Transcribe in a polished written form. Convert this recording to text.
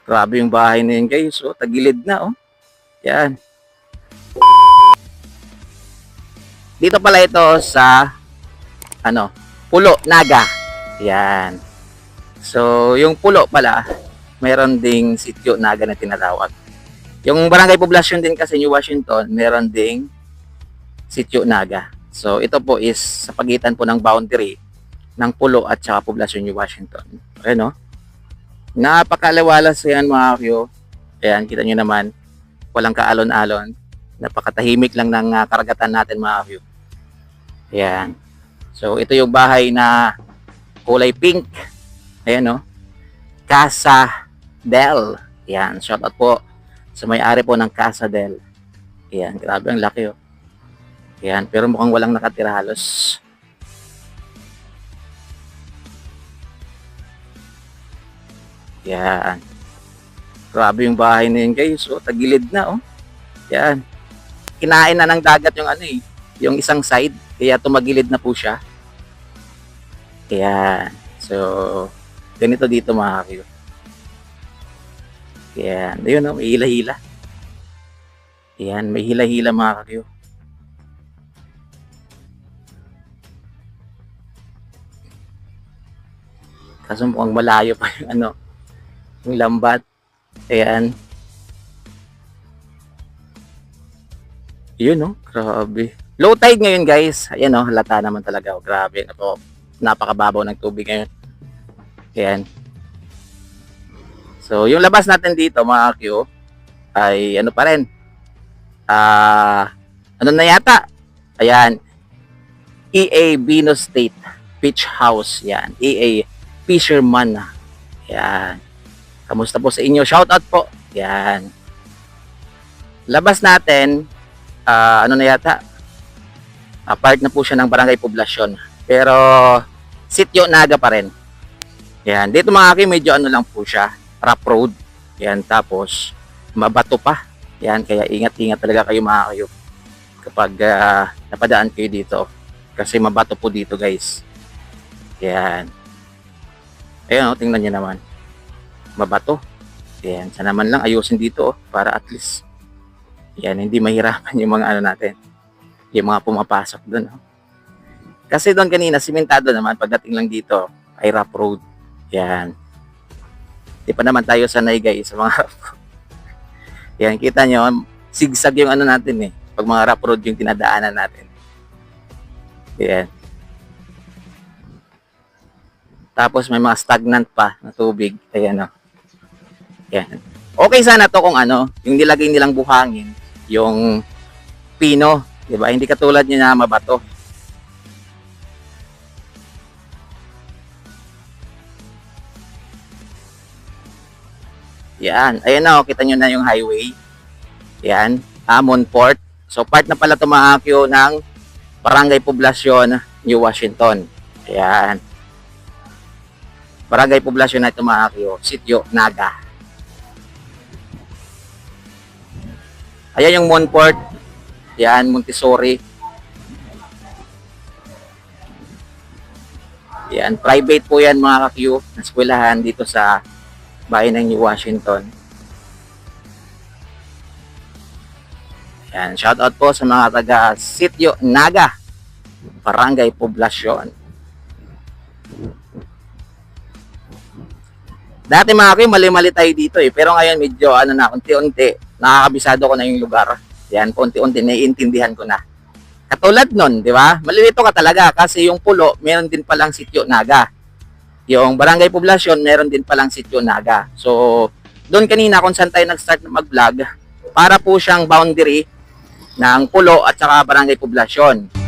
Grabe yung bahay na yun guys. Oh, tagilid na oh. Yan. Dito pala ito sa Pulo, Naga. Yan. So, yung Pulo pala, meron ding sitio Naga na tinatawag. Yung barangay poblasyon din kasi New Washington, meron ding sitio Naga. So, ito po is sa pagitan po ng boundary ng Pulo at saka poblasyon New Washington. Ayan, no? Napakaliwalas yan mga kyo. Ayan, kita nyo naman. Walang kaalon-alon. Napakatahimik lang ng karagatan natin mga kyo. Ayan. So, ito yung bahay na kulay pink. Ayan, no? Casa Del. Ayan, shoutout po sa may-ari po ng Casa Del. Ayan, grabe ang laki, oh. Ayan, pero mukhang walang nakatira halos. Yan. Grabe yung bahay na yun guys. So, tagilid na oh. Yan. Kinain na ng dagat yung yung isang side. Kaya tumagilid na po siya. Yan. So, ganito dito mga kakyo. Yan. Ayun oh, may hila-hila. Yan, may hila-hila mga kakyo. Kaso mukhang malayo pa yung yung lambat. Ayan. Yun, no? Grabe. Low tide ngayon, guys. Ayan, no? Halata naman talaga. Oh, grabe. Napakababaw ng tubig ngayon. Ayan. So, yung labas natin dito, mga Q, ay ano pa rin. Ano na yata? Ayan. EA Bino State Beach House. Yan. EA Fisherman. Yan. Kamusta po sa inyo? Shoutout po. Yan. Labas natin, ano na yata? Part na po siya ng barangay poblasyon. Pero, sitio Naga pa rin. Yan. Dito mga aking medyo ano lang po siya. Rough road. Yan. Tapos, mabato pa. Yan. Kaya ingat-ingat talaga kayo mga kayo. Kapag napadaan kayo dito. Kasi mabato po dito guys. Yan. Ayan o, tingnan nyo naman. Mabato. Yan, sana naman lang ayusin dito para at least yan, hindi mahirapan yung mga natin. Yung mga pumapasok doon. Kasi doon kanina, simentado naman. Pagdating lang dito, ay rough road. Yan. Di pa naman tayo sanay guys sa mga yan, kita nyo, sigsag yung natin eh. Pag mga rough road yung tinadaanan natin. Yan. Tapos may mga stagnant pa na tubig. Ayan o. Yan. Okay sana to kung yung nilagay nilang buhangin, yung pino, 'di ba? Hindi katulad niya na mabato. Yan. Ayan na, kita nyo na yung highway. Yan. Monport. So, part na pala tumaakyo ng Barangay Poblasyon, New Washington. Ayan. Barangay Poblasyon na tumaakyo, Sitio Naga. Ayan yung Monport. Yan, Montessori. Yan, private po yan mga ka-Q, na eskwelahan dito sa bayan ng New Washington. Yan, shout out po sa mga taga Sitio Naga, Barangay Poblasyon. Dati mga kayo, mali-mali tayo dito eh. Pero ngayon medyo unti-unti, nakakabisado ko na yung lugar. Yan, unti-unti naiintindihan ko na. Katulad nun, di ba? Malilito ka talaga kasi yung Pulo, meron din palang Sitio Naga. Yung Barangay Poblasyon, meron din palang Sitio Naga. So, doon kanina kung saan tayo nag-start na mag-vlog, para po siyang boundary ng Pulo at saka Barangay Poblasyon.